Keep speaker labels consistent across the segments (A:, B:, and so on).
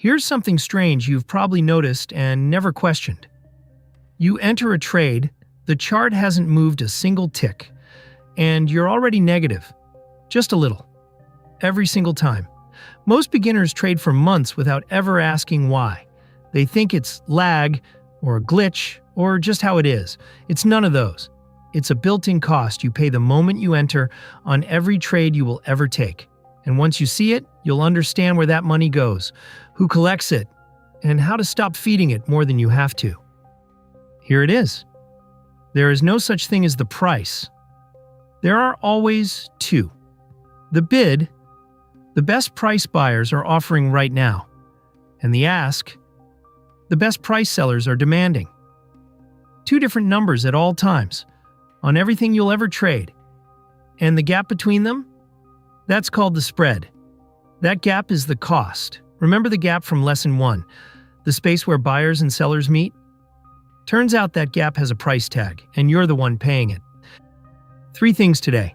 A: Here's something strange you've probably noticed and never questioned. You enter a trade, the chart hasn't moved a single tick, and you're already negative. Just a little. Every single time. Most beginners trade for months without ever asking why. They think it's lag, or a glitch, or just how it is. It's none of those. It's a built-in cost you pay the moment you enter on every trade you will ever take. And once you see it, you'll understand where that money goes, who collects it, and how to stop feeding it more than you have to. Here it is. There is no such thing as the price. There are always two. The bid, the best price buyers are offering right now, and the ask, the best price sellers are demanding. Two different numbers at all times, on everything you'll ever trade. And the gap between them? That's called the spread. That gap is the cost. Remember the gap from Lesson 1, the space where buyers and sellers meet? Turns out that gap has a price tag, and you're the one paying it. 3 things today.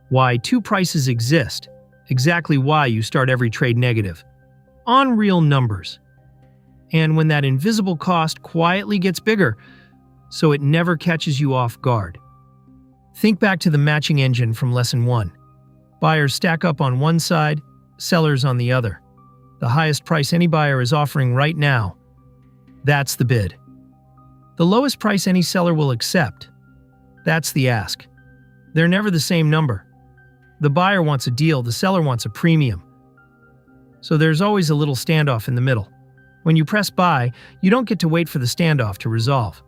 A: Why 2 prices exist. Exactly why you start every trade negative. On real numbers. And when that invisible cost quietly gets bigger, so it never catches you off guard. Think back to the matching engine from Lesson 1. Buyers stack up on one side, sellers on the other. The highest price any buyer is offering right now. That's the bid. The lowest price any seller will accept. That's the ask. They're never the same number. The buyer wants a deal, the seller wants a premium. So there's always a little standoff in the middle. When you press buy, you don't get to wait for the standoff to resolve.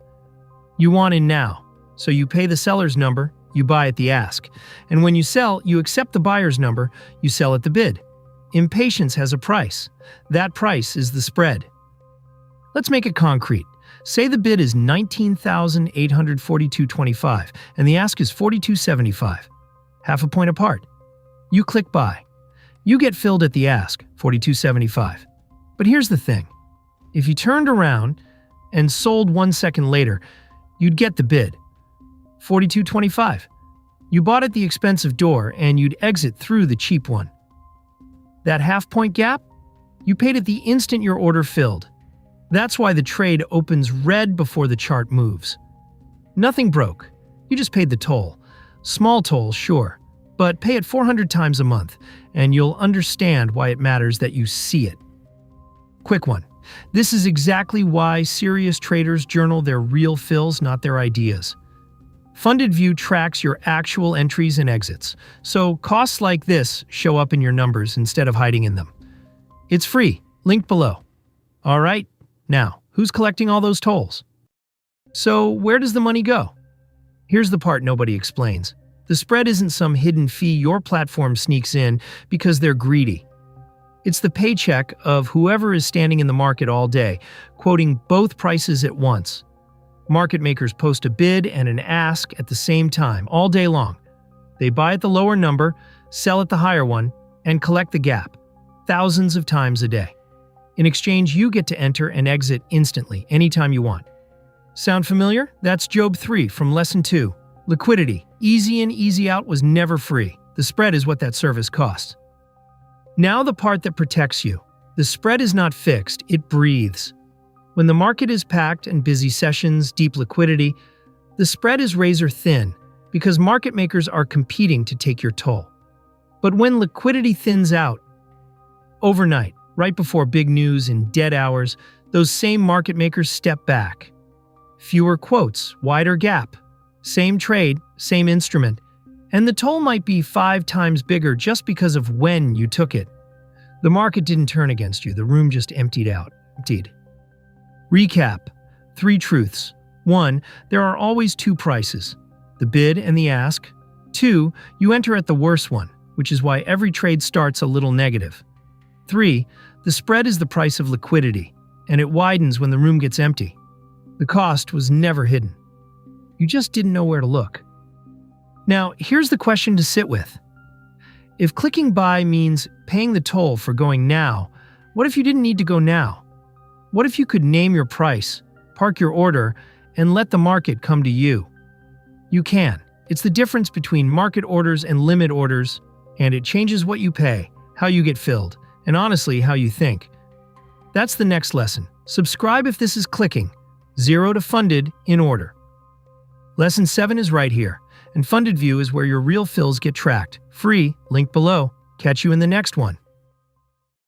A: You want in now, so you pay the seller's number, you buy at the ask. And when you sell, you accept the buyer's number, you sell at the bid. Impatience has a price. That price is the spread. Let's make it concrete. Say the bid is $19,842.25 and the ask is $42.75. Half a point apart. You click buy. You get filled at the ask, $42.75. But here's the thing. If you turned around and sold 1 second later, you'd get the bid, $42.25. You bought at the expensive door and you'd exit through the cheap one. That half-point gap? You paid at the instant your order filled. That's why the trade opens red before the chart moves. Nothing broke. You just paid the toll. Small toll, sure, but pay it 400 times a month, and you'll understand why it matters that you see it. Quick one. This is exactly why serious traders journal their real fills, not their ideas. Funded View tracks your actual entries and exits, so costs like this show up in your numbers instead of hiding in them. It's free, linked below. All right, now, who's collecting all those tolls? So where does the money go? Here's the part nobody explains. The spread isn't some hidden fee your platform sneaks in because they're greedy. It's the paycheck of whoever is standing in the market all day, quoting both prices at once. Market makers post a bid and an ask at the same time, all day long. They buy at the lower number, sell at the higher one, and collect the gap, thousands of times a day. In exchange, you get to enter and exit instantly, anytime you want. Sound familiar? That's Job 3 from Lesson 2. Liquidity, easy in, easy out, was never free. The spread is what that service costs. Now the part that protects you. The spread is not fixed, it breathes. When the market is packed and busy sessions, deep liquidity, the spread is razor thin because market makers are competing to take your toll. But when liquidity thins out, overnight, right before big news in dead hours, those same market makers step back. Fewer quotes, wider gap. Same trade, same instrument, and the toll might be 5 times bigger just because of when you took it. The market didn't turn against you, the room just emptied out. Recap. 3 truths. 1. There are always 2 prices, the bid and the ask. 2. You enter at the worst one, which is why every trade starts a little negative. 3. The spread is the price of liquidity, and it widens when the room gets empty. The cost was never hidden. You just didn't know where to look. Now, here's the question to sit with. If clicking buy means paying the toll for going now, what if you didn't need to go now? What if you could name your price, park your order, and let the market come to you? You can. It's the difference between market orders and limit orders, and it changes what you pay, how you get filled, and honestly, how you think. That's the next lesson. Subscribe if this is clicking. 0 to funded in order. Lesson 7 is right here, and Funded View is where your real fills get tracked. Free, link below. Catch you in the next one.